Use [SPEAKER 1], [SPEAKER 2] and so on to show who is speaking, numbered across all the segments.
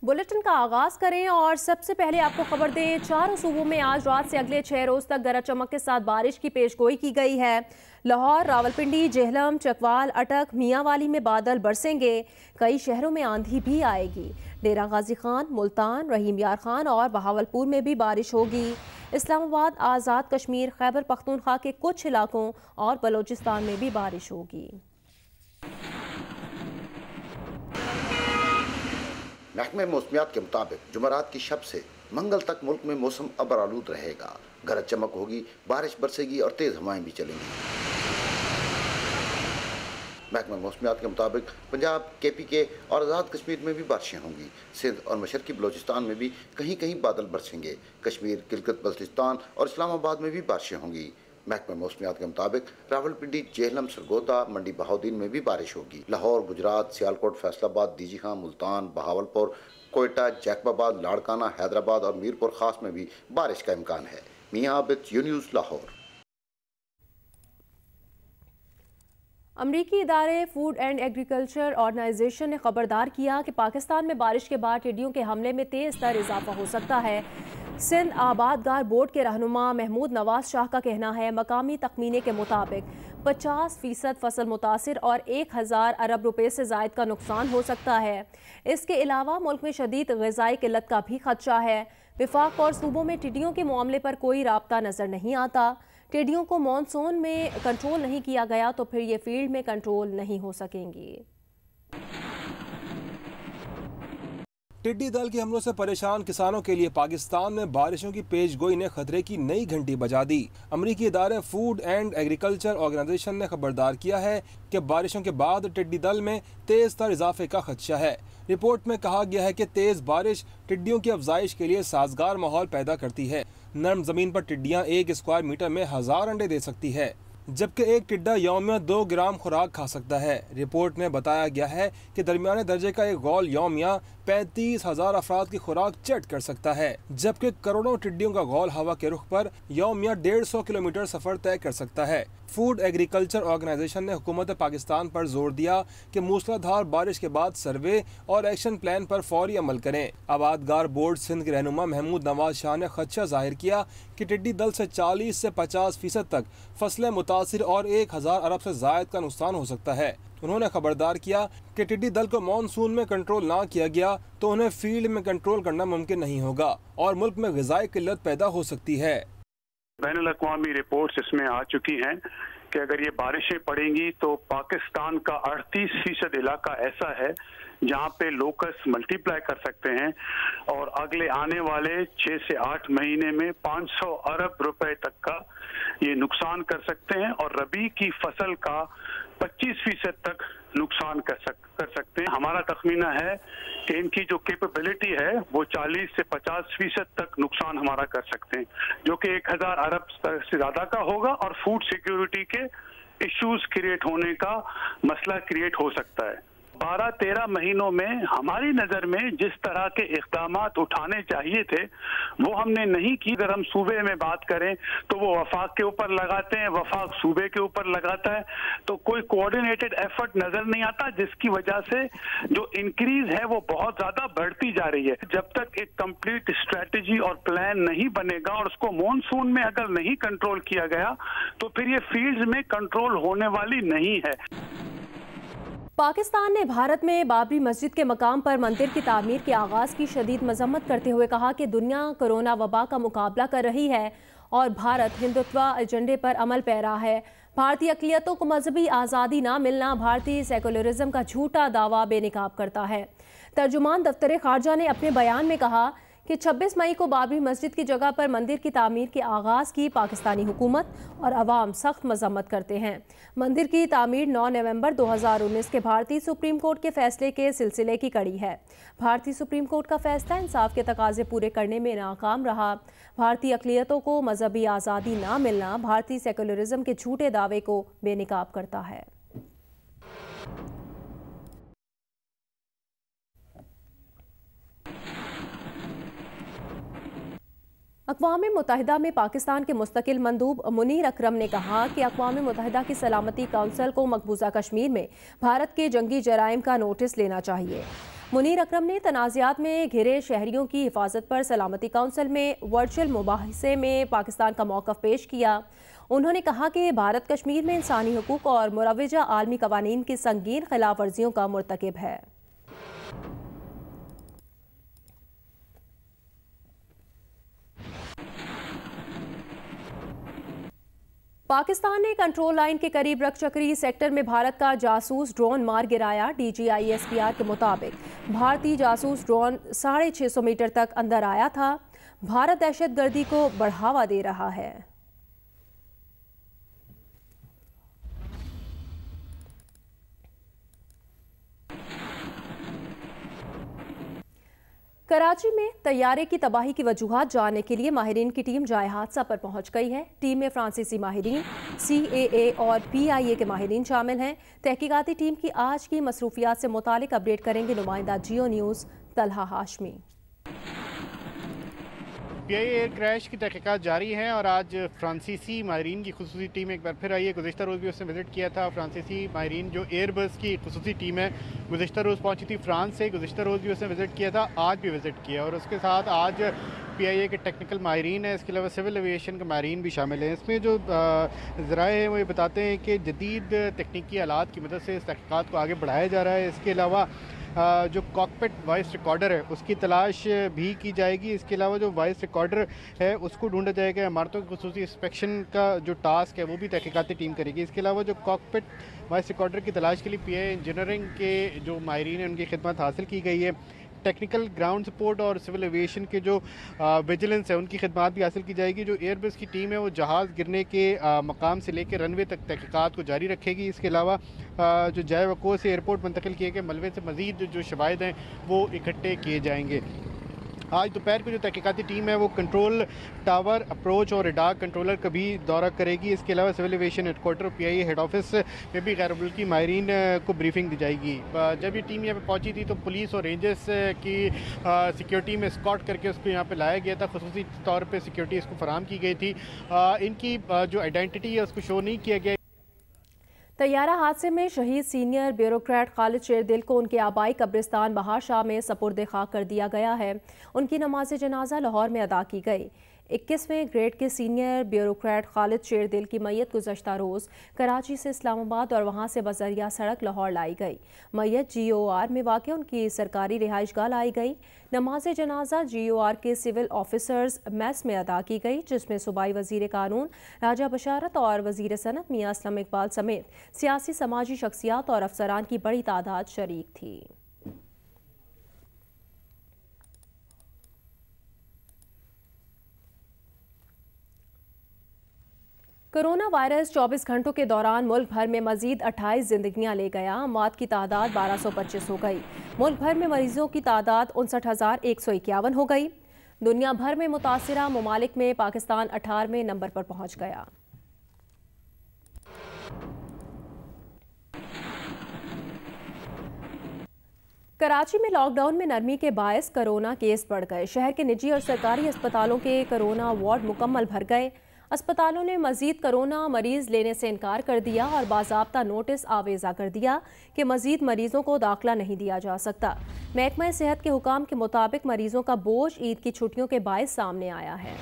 [SPEAKER 1] Bulletin का आगाज करें और सबसे पहले आपको खबर दें, चारों सूबों में आज रात से अगले 6 रोज तक गरज चमक के साथ बारिश की पेशगोई की गई है। लाहौर, रावलपिंडी, जेहलम, चकवाल, अटक, मियांवाली में बादल बरसेंगे। कई शहरों में आंधी भी आएगी। डेरा गाजी खान, मुल्तान, रहीम यार खान और बहावलपुर में भी बारिश होगी। इस्लामाबाद, आज़ाद कश्मीर, खैबर पख्तूनख्वा के कुछ इलाकों और बलोचिस्तान में भी बारिश होगी।
[SPEAKER 2] महकमे मौसमियात के मुताबिक जुमेरात की शब से मंगल तक मुल्क में मौसम अबरालूद रहेगा। गरज चमक होगी, बारिश बरसेगी और तेज़ हवाएं भी चलेंगी। महकमा मौसमियात के मुताबिक पंजाब, KPK और आज़ाद कश्मीर में भी बारिशें होंगी। सिंध और मशरकी बलोचिस्तान में भी कहीं कहीं बादल बरसेंगे। कश्मीर, गिलगित बल्तिस्तान और इस्लामाबाद में भी बारिशें होंगी। महकमा मौसमियात के मुताबिक रावलपिंडी, जेहलम, सरगोदा, मंडी बहाउद्दीन में भी बारिश होगी। लाहौर, गुजरात, सियालकोट, फैसलाबाद, डीजी खां, मुल्तान, बहावलपुर, कोयटा, जैकबाबाद, लाड़काना, हैदराबाद और मीरपुर खास में भी बारिश का इम्कान है। मियां आबिद, यून्यूज़, लाहौर।
[SPEAKER 1] अमरीकी इदारे फूड एंड एग्रीकल्चर ऑर्गेनाइजेशन ने खबरदार किया कि पाकिस्तान में बारिश के बाद टिड्डियों के हमले में तेज तर इजाफा हो सकता है। सिंध आबादगार बोर्ड के रहनुमा महमूद नवाज शाह का कहना है, मकामी तखमीने के मुताबिक 50% फसल मुतासिर और 1000 अरब रुपए से जायद का नुकसान हो सकता है। इसके अलावा मुल्क में शदीद ग़िज़ाई किल्लत का भी खदशा है। विफाक और सूबों में टिड्डियों के मामले पर कोई राब्ता नजर नहीं आता। टिड्डियों को मॉनसून में कंट्रोल नहीं किया गया तो फिर ये फील्ड में कंट्रोल नहीं हो सकेंगी।
[SPEAKER 3] टिड्डी दल के हमलों से परेशान किसानों के लिए पाकिस्तान में बारिशों की पेशगोई ने खतरे की नई घंटी बजा दी। अमरीकी इदारे फूड एंड एग्रीकल्चर ऑर्गेनाइजेशन ने खबरदार किया है कि बारिशों के बाद टिड्डी दल में तेज तर इजाफे का खदशा है। रिपोर्ट में कहा गया है कि तेज बारिश टिड्डियों की अफजाइश के लिए साजगार माहौल पैदा करती है। नर्म जमीन पर टिड्डियां 1 स्क्वायर मीटर में 1000 अंडे दे सकती है, जबकि एक टिड्डा यौमिया 2 ग्राम खुराक खा सकता है। रिपोर्ट में बताया गया है कि दरमियाने दर्जे का एक गौल यौमिया 35,000 अफराद की खुराक चट कर सकता है, जबकि करोड़ों टिड्डियों का गौल हवा के रुख पर यौमिया 150 किलोमीटर सफर तय कर सकता है। फूड एग्रीकल्चर ऑर्गेनाइजेशन ने हुकूमत पाकिस्तान पर जोर दिया कि मूसलाधार बारिश के बाद सर्वे और एक्शन प्लान पर फौरी अमल करें। आबादगार बोर्ड सिंध के रहनुमा महमूद नवाज शाह ने खदशा जाहिर किया कि टिड्डी दल से 40 से 50% तक फसलें मुतासिर और 1000 अरब से जायद का नुकसान हो सकता है। उन्होंने खबरदार किया कि टिड्डी दल को मानसून में कंट्रोल ना किया गया तो उन्हें फील्ड में कंट्रोल करना मुमकिन नहीं होगा और मुल्क में ग़िज़ाई किल्लत पैदा हो सकती है।
[SPEAKER 4] बैनुल-अक़वामी रिपोर्ट्स इसमें आ चुकी हैं कि अगर ये बारिशें पड़ेंगी तो पाकिस्तान का 38% इलाका ऐसा है जहाँ पे लोकस मल्टीप्लाई कर सकते हैं और अगले आने वाले 6 से 8 महीने में 500 अरब रुपए तक का ये नुकसान कर सकते हैं और रबी की फसल का 25% तक नुकसान कर सकते हैं। हमारा तखमीना है कि इनकी जो कैपेबिलिटी है वो 40 से 50% तक नुकसान हमारा कर सकते हैं, जो कि 1000 अरब से ज्यादा का होगा और फूड सिक्योरिटी के इश्यूज क्रिएट होने का मसला क्रिएट हो सकता है। 12-13 महीनों में हमारी नजर में जिस तरह के इक़दाम उठाने चाहिए थे वो हमने नहीं की। अगर हम सूबे में बात करें तो वो वफाक के ऊपर लगाते हैं, वफाक सूबे के ऊपर लगाता है, तो कोई कोऑर्डिनेटेड एफर्ट नजर नहीं आता, जिसकी वजह से जो इंक्रीज है वो बहुत ज्यादा बढ़ती जा रही है। जब तक एक कंप्लीट स्ट्रेटेजी और प्लान नहीं बनेगा और उसको मॉनसून में अगर नहीं कंट्रोल किया गया तो फिर ये फील्ड्स में कंट्रोल होने वाली नहीं है।
[SPEAKER 1] पाकिस्तान ने भारत में बाबरी मस्जिद के मकाम पर मंदिर की तामीर के आगाज़ की शदीद मजम्मत करते हुए कहा कि दुनिया कोरोना वबा का मुकाबला कर रही है और भारत हिंदुत्व एजेंडे पर अमल पैरा है। भारतीय अक़लियतों को मजहबी आज़ादी ना मिलना भारतीय सेकुलरिज्म का झूठा दावा बेनकाब करता है। तर्जुमान दफ्तर ख़ारजा ने अपने बयान में कहा कि 26 मई को बाबरी मस्जिद की जगह पर मंदिर की तामीर के आगाज़ की पाकिस्तानी हुकूमत और अवाम सख्त मजम्मत करते हैं। मंदिर की तामीर 9 नवंबर 2019 के भारतीय सुप्रीम कोर्ट के फैसले के सिलसिले की कड़ी है। भारतीय सुप्रीम कोर्ट का फैसला इंसाफ के तकाजे पूरे करने में नाकाम रहा। भारतीय अक़लियतों को मजहबी आज़ादी ना मिलना भारतीय सेकुलरिज्म के झूठे दावे को बेनकाब करता है। अक़वाम मुत्तहिदा में पाकिस्तान के मुस्तकिल मंदूब मुनीर अकरम ने कहा कि अक़वाम मुत्तहिदा की सलामती काउंसिल को मकबूजा कश्मीर में भारत के जंगी जराइम का नोटिस लेना चाहिए। मुनीर अकरम ने तनाज़ात में घिरे शहरियों की हिफाजत पर सलामती काउंसिल में वर्चुअल मुबाहिसे में पाकिस्तान का मौक़िफ़ पेश किया। उन्होंने कहा कि भारत कश्मीर में इंसानी हुकूक और मुरवजा आलमी कवानीन की संगीन खिलाफ वर्जियों का मुर्तकिब है। पाकिस्तान ने कंट्रोल लाइन के करीब रकचकरी सेक्टर में भारत का जासूस ड्रोन मार गिराया। DGISPR के मुताबिक भारतीय जासूस ड्रोन 650 मीटर तक अंदर आया था। भारत दहशतगर्दी को बढ़ावा दे रहा है। कराची में तैयारे की तबाही की वजूहात जानने के लिए माहिरीन की टीम जाए हादसा पर पहुंच गई है। टीम में फ्रांसीसी माहिरीन, CAA और PIA के माहिरीन शामिल हैं। तहकीकाती टीम की आज की मसरूफियात से मुतालिक अपडेट करेंगे नुमाइंदा Geo News Talha Hashmi.
[SPEAKER 5] PIA air crash की तहकीकात जारी हैं और आज फ्रांसीसी माहिरीन की खुसूसी टीम एक बार फिर आई है। गुज़िश्ता रोज़ भी उसने विज़िट किया था। फ्रांसीसी माहिरीन जो एयरबस की खुसूसी टीम है गुज़िश्ता रोज़ पहुंची थी फ्रांस से। गुज़िश्ता रोज़ भी उसने विज़िट किया था, आज भी विज़िट किया और उसके साथ आज PIA के टेक्निकल माहिरीन है, इसके अलावा सिविल एविएशन के माहिरीन भी शामिल हैं। इसमें जो ज़राए हैं वो ये बताते हैं कि जदीद तकनीकी आलात की मदद से इस तहकीकात को आगे बढ़ाया जा रहा है। इसके अलावा जो कॉकपिट वॉइस रिकॉर्डर है उसकी तलाश भी की जाएगी। इसके अलावा जो वॉइस रिकॉर्डर है उसको ढूंढा जाएगा। इमारतों की खुसूसी इंस्पेक्शन का जो टास्क है वो भी तहकीकाती टीम करेगी। इसके अलावा जो कॉकपिट वॉइस रिकॉर्डर की तलाश के लिए PIA इंजीनियरिंग के जो माहिरीन हैं उनकी खिदमत हासिल की गई है। टेक्निकल ग्राउंड सपोर्ट और सिविल एविएशन के जो विजिलेंस है उनकी खिदमत भी हासिल की जाएगी। जो एयरबस की टीम है वो जहाज़ गिरने के मकाम से लेकर रनवे तक तहकीकात को जारी रखेगी। इसके अलावा जो जाए वक़ूअ से एयरपोर्ट मुंतकिल किए गए मलबे से मज़ीद जो शवाहिद हैं वो इकट्ठे किए जाएंगे। आज दोपहर को जो तहकीकाती टीम है वो कंट्रोल टावर, अप्रोच और रडार कंट्रोलर का भी दौरा करेगी। इसके अलावा civil aviation headquarter PIA head office में भी गैर मुल्की माहिरीन को ब्रीफिंग दी जाएगी। जब ये टीम यहाँ पे पहुंची थी तो पुलिस और रेंजर्स की सिक्योरिटी में स्कॉट करके उसको यहाँ पे लाया गया था। खुसूसी तौर पर सिक्योरिटी इसको फराहम की गई थी। इनकी जो आइडेंटिटी है उसको शो नहीं किया गया।
[SPEAKER 1] तैयारा हादसे में शहीद सीनियर ब्यूरोक्रेट खालिद शेरदिल को उनके आबाई कब्रिस्तान बहार शाह में सपुर्द खाक कर दिया गया है। उनकी नमाज जनाजा लाहौर में अदा की गई। 21वें ग्रेड के सीनियर ब्यूरोक्रेट खालिद शेरदिल की मैयत गुज़श्ता रोज़ कराची से इस्लामाबाद और वहां से बजरिया सड़क लाहौर लाई गई। मैयत GOR में वाक़ उनकी सरकारी रिहाइशगाह लाई गई। नमाज जनाजा GOR के सिविल ऑफिसर्स मैस में अदा की गई, जिसमें सूबाई वज़ीर कानून राजा बशारत और वज़ीर सनत मियां असलम इकबाल समेत सियासी समाजी शख्सियात और अफसरान की बड़ी तादाद शरीक थी। कोरोना वायरस 24 घंटों के दौरान मुल्क भर में मजीद 28 जिंदगियां ले गया। मौत की तादाद 1225 हो गई। मुल्क भर में मरीजों की तादाद 59,151 हो गई। दुनिया भर में मुतासिरा ममालिक में पाकिस्तान 18वें नंबर पर पहुंच गया। कराची में लॉकडाउन में नरमी के बायस कोरोना केस बढ़ गए। शहर के निजी और सरकारी अस्पतालों के कोरोना वार्ड मुकम्मल भर गए। अस्पतालों ने मजीद कोरोना मरीज लेने से इनकार कर दिया और बाज़ाब्ता नोटिस आवेज़ा कर दिया कि मजीद मरीजों को दाखिला नहीं दिया जा सकता। महकमा सेहत के हुकाम के मुताबिक मरीजों का बोझ ईद की छुट्टियों के बायस सामने आया है।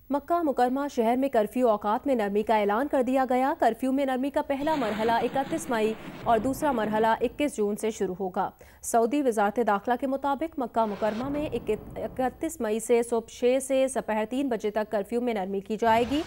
[SPEAKER 1] मक्का मुकरमा शहर में कर्फ्यू औकात में नरमी का ऐलान कर दिया गया। कर्फ्यू में नरमी का पहला मरहला 31 मई और दूसरा मरहला 21 जून से शुरू होगा। सऊदी वजारत दाखिला के मुताबिक मक्का मुकरमा में 31 मई से सुबह 6 से दोपहर 3 बजे तक कर्फ्यू में नरमी की जाएगी।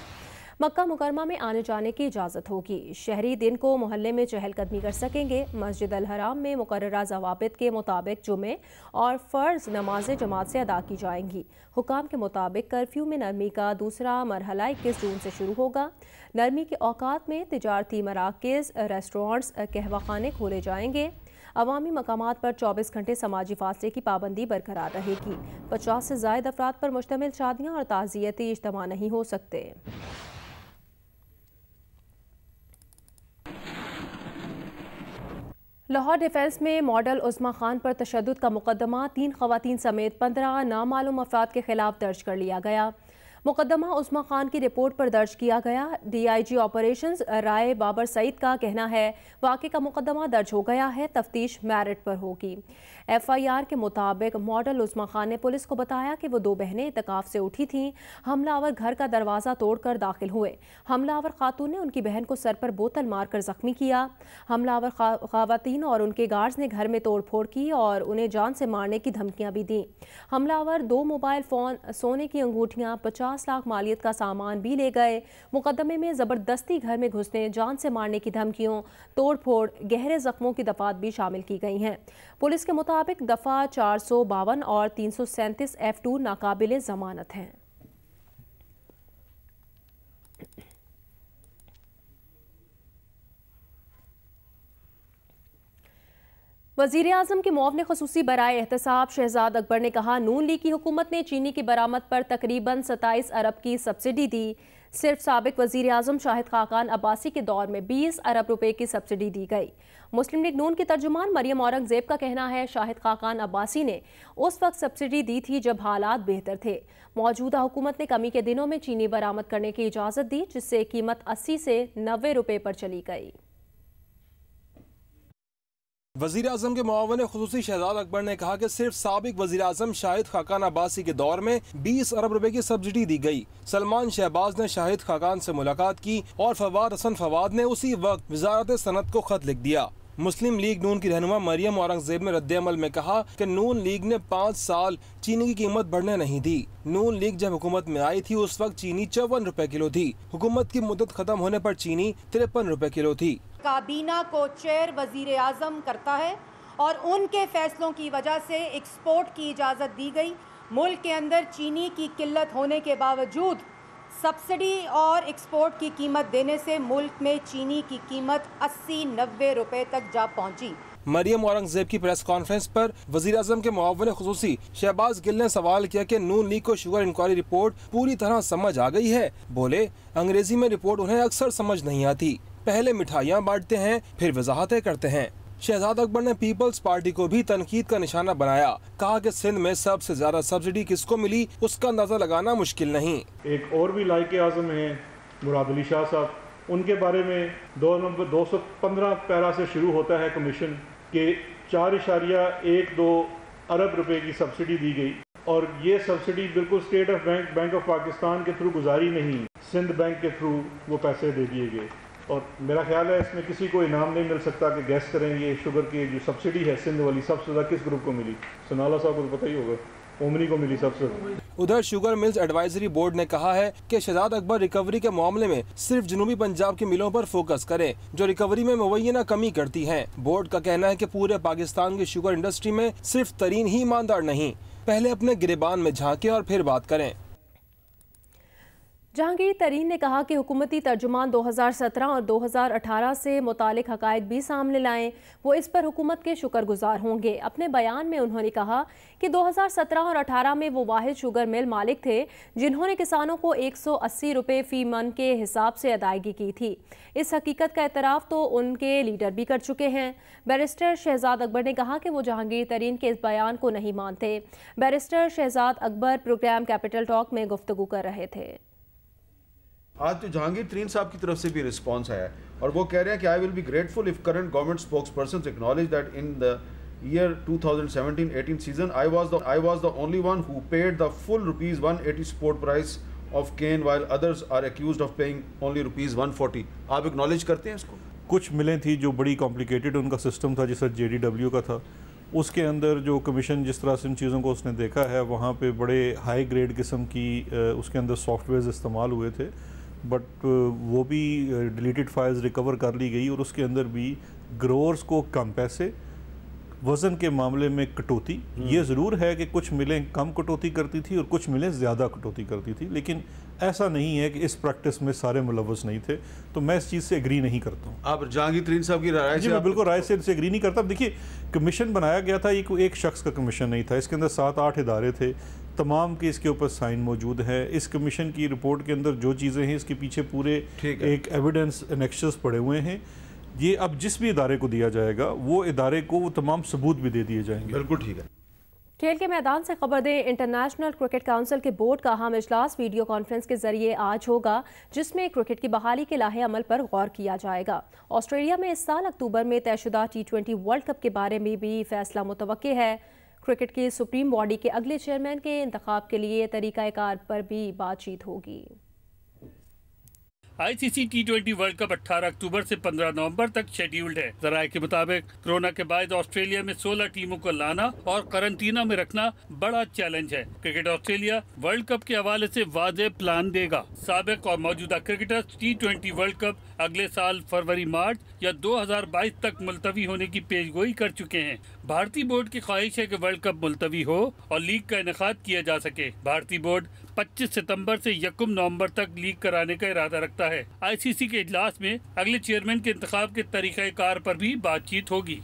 [SPEAKER 1] मक्का मुकरमा में आने जाने की इजाज़त होगी। शहरी दिन को मोहल्ले में चहलकदमी कर सकेंगे। मस्जिद अल हराम में मुकर्ररा ज़वाबित के मुताबिक जुमे और फ़र्ज़ नमाज़ें जमात से अदा की जाएंगी। हुकाम के मुताबिक कर्फ्यू में नरमी का दूसरा मरहला 21 जून से शुरू होगा। नरमी के औकात में तिजारती मराकज़, रेस्टोरेंट्स, कहवाखाने खोले जाएंगे। अवामी मकामात पर 24 घंटे समाजी फासले की पाबंदी बरकरार रहेगी। 50 से ज़ायद अफराद पर मुश्तमिल शादियाँ और ताज़ियती इज्तिमा नहीं हो सकते। लाहौर डिफेंस में मॉडल उस्मा खान पर तशद्दुद का मुकदमा 3 खवातीन समेत 15 नामालूम अफराद के खिलाफ दर्ज कर लिया गया। मुकदमा उस्मा खान की रिपोर्ट पर दर्ज किया गया। DIG ऑपरेशंस राय बाबर सईद का कहना है वाक़े का मुकदमा दर्ज हो गया है, तफ्तीश मेरिट पर होगी। FIR के मुताबिक मॉडल उस्मा खान ने पुलिस को बताया कि वो 2 बहनें इतकाफ से उठी थीं। हमलावर घर का दरवाज़ा तोड़कर दाखिल हुए। हमलावर खातून ने उनकी बहन को सर पर बोतल मारकर जख्मी किया। हमलावर खवातीन और उनके गार्ड्स ने घर में तोड़फोड़ की और उन्हें जान से मारने की धमकियां भी दी। हमलावर 2 मोबाइल फ़ोन, सोने की अंगूठियां, 50 लाख मालियत का सामान भी ले गए। मुकदमे में ज़बरदस्ती घर में घुसने, जान से मारने की धमकियों, तोड़फोड़, गहरे जख्मों की दफात भी शामिल की गई हैं। पुलिस के मुताबिक दफ़ा 452 और 337 F2 नाकाबिले ज़मानत हैं। वज़ीर आज़म के मुआवने ख़ुसूसी बराए एहतसाब शहजाद अकबर ने कहा, नून लीग की हुकूमत ने चीनी की बरामद पर तकरीबन 27 अरब की सब्सिडी दी। सिर्फ साबिक वज़ीर आज़म शाहिद खाकान अब्बासी के दौर में 20 अरब रुपए की सब्सिडी दी गई। मुस्लिम लीग नून की तर्जुमान मरियम औरंगज़ेब का कहना है शाहिद खाकान अब्बासी ने उस वक्त सब्सिडी दी थी जब हालात बेहतर थे। मौजूदा हुकूमत ने कमी के दिनों में चीनी बरामद करने की इजाज़त दी, जिससे कीमत 80 से 90 रुपए पर चली गई।
[SPEAKER 3] वज़ीर आज़म के मुआवन ख़ुसूसी शहजाद अकबर ने कहा कि सिर्फ साबिक वज़ीर आज़म शाहिद खाकान अब्बासी के दौर में 20 अरब रुपए की सब्सिडी दी गई। सलमान शहबाज ने शाहिद खाकान से मुलाकात की और फवाद हसन फवाद ने उसी वक्त वजारत सनत को खत लिख दिया। मुस्लिम लीग नून की रहनुमा मरियम औरंगज़ेब ने रद्द-ए-अमल में कहा कि नून लीग ने 5 साल चीनी की कीमत बढ़ने नहीं दी। नून लीग जब हुकूमत में आई थी उस वक्त चीनी 54 रुपए किलो थी। हुकूमत की मुद्दत खत्म होने पर चीनी 53 रुपए किलो थी।
[SPEAKER 6] काबीना को चेयर वजीर आज़म करता है और उनके फैसलों की वजह से एक्सपोर्ट की इजाज़त दी गई। मुल्क के अंदर चीनी की किल्लत होने के बावजूद सब्सिडी और एक्सपोर्ट की कीमत देने से मुल्क में चीनी की कीमत 80-90 रुपए तक जा पहुंची।
[SPEAKER 3] मरियम औरंगज़ेब की प्रेस कॉन्फ्रेंस पर वज़ीर आज़म के मुआवन ख़ुसूसी शहबाज गिल ने सवाल किया कि नून लीग को शुगर इंक्वायरी रिपोर्ट पूरी तरह समझ आ गई है। बोले, अंग्रेजी में रिपोर्ट उन्हें अक्सर समझ नहीं आती, पहले मिठाइयाँ बांटते हैं फिर वजाहतें करते हैं। शहजाद अकबर ने पीपल्स पार्टी को भी तनकीद का निशाना बनाया। कहा कि सिंध में सबसे ज्यादा सब्सिडी किसको मिली उसका अंदाजा लगाना मुश्किल नहीं।
[SPEAKER 7] एक और भी लायके आज़म हैं मुराद अली शाह साहब, उनके बारे में 215 पैरा से शुरू होता है कमीशन के 4.12 अरब रुपए की सब्सिडी दी गई और ये सब्सिडी बिल्कुल state of bank of Pakistan के थ्रू गुजारी नहीं, सिंध बैंक के थ्रू वो पैसे दे दिए गए। और मेरा ख्याल है इसमें किसी को इनाम नहीं मिल सकता कि गैस करें ये शुगर की जो सब्सिडी है सिंध वाली सबसे ज़्यादा किस ग्रुप को मिली। सनाला साहब को तो पता ही होगा, ओमनी को मिली सबसे।
[SPEAKER 3] उधर शुगर मिल्स एडवाइजरी बोर्ड ने कहा है कि शहजाद अकबर रिकवरी के मामले में सिर्फ जनूबी पंजाब की मिलों पर फोकस करें जो रिकवरी में मुबैना कमी करती हैं। बोर्ड का कहना है कि पूरे पाकिस्तान की शुगर इंडस्ट्री में सिर्फ तरीन ही ईमानदार नहीं, पहले अपने गिरेबान में झांके और फिर बात करें।
[SPEAKER 1] जहांगीर तरीन ने कहा कि हुकूमती तर्जुमान 2017 और 2018 से मुतालिक हकायक भी सामने लाएं, वो इस पर हुकूमत के शुक्रगुजार होंगे। अपने बयान में उन्होंने कहा कि 2017 और 18 में वो वाहिद शुगर मिल मालिक थे जिन्होंने किसानों को 180 रुपये फ़ी मन के हिसाब से अदायगी की थी। इस हकीकत का एतराफ़ तो उनके लीडर भी कर चुके हैं। बैरिस्टर शहजाद अकबर ने कहा कि वो जहांगीर तरीन के इस बयान को नहीं मानते। Barrister Shahzad Akbar programme capital talk में गुफ्तगू कर रहे थे।
[SPEAKER 8] आज तो जहांगीर तरीन साहब की तरफ से भी रिस्पांस आया और वो कह रहे हैं कि I will be grateful if current government spokesperson acknowledge that in the year 2017-18 season I was the only one who paid the full rupees 180 support price of cane while others are accused of paying only rupees 140। आप acknowledge करते हैं इसको?
[SPEAKER 7] कुछ मिलें थी जो बड़ी complicated उनका सिस्टम था, जैसे JDW का था, उसके अंदर जो कमीशन जिस तरह से इन चीज़ों को उसने देखा है वहाँ पे बड़े हाई ग्रेड किस्म की उसके अंदर सॉफ्टवेयर इस्तेमाल हुए थे, बट वो भी डिलीटेड फाइल्स रिकवर कर ली गई और उसके अंदर भी ग्रोअर्स को कम पैसे, वज़न के मामले में कटौती। ये ज़रूर है कि कुछ मिलें कम कटौती करती थी और कुछ मिलें ज़्यादा कटौती करती थी, लेकिन ऐसा नहीं है कि इस प्रैक्टिस में सारे मुलव्वस नहीं थे। तो मैं इस चीज़ से एग्री नहीं करता हूँ।
[SPEAKER 8] आप जहांगीर तरीन साहब की राय
[SPEAKER 7] जी मैं बिल्कुल राय से एग्री नहीं करता। देखिए, कमीशन बनाया गया था, ये एक शख्स का कमीशन नहीं था, इसके अंदर 7-8 इदारे थे, तमाम के इसके ऊपर साइन मौजूद है। इस कमीशन की रिपोर्ट के अंदर जो चीज़ें हैं इसके पीछे पूरे एक एविडेंस एनेक्शंस पड़े हुए हैं। ये अब जिस भी इदारे को दिया जाएगा वो इदारे को वो तमाम सबूत भी दे दिए जाएंगे।
[SPEAKER 8] बिल्कुल ठीक है।
[SPEAKER 1] खेल के मैदान से खबर दें, इंटरनेशनल क्रिकेट काउंसिल के बोर्ड का अहम इजलास वीडियो कॉन्फ्रेंस के जरिए आज होगा, जिसमें क्रिकेट की बहाली के लाहे अमल पर गौर किया जाएगा। ऑस्ट्रेलिया में इस साल अक्टूबर में तयशुदा T20 वर्ल्ड कप के बारे में भी फैसला मुतवक्के है। क्रिकेट की सुप्रीम बॉडी के अगले चेयरमैन के इंतखाब के लिए तरीकाकार पर भी बातचीत होगी।
[SPEAKER 9] ICC T20 वर्ल्ड कप 18 अक्टूबर से 15 नवंबर तक शेड्यूल्ड है। जराये के मुताबिक कोरोना के बाद ऑस्ट्रेलिया में 16 टीमों को लाना और करंटीना में रखना बड़ा चैलेंज है। क्रिकेट ऑस्ट्रेलिया वर्ल्ड कप के हवाले से वाज़ेह प्लान देगा। साबिक और मौजूदा क्रिकेटर्स T20 वर्ल्ड कप अगले साल फरवरी-मार्च या 2022 तक मुलतवी होने की पेशगोई कर चुके हैं। भारतीय बोर्ड की ख्वाहिश है कि वर्ल्ड कप मुलतवी हो और लीग का इनेकाद किया जा सके। भारतीय बोर्ड 25 सितंबर से 1 नवंबर तक लीग कराने का इरादा रखता है। ICC के इजलास में अगले चेयरमैन के इंतखाब के तरीक़ाकार पर भी बातचीत होगी।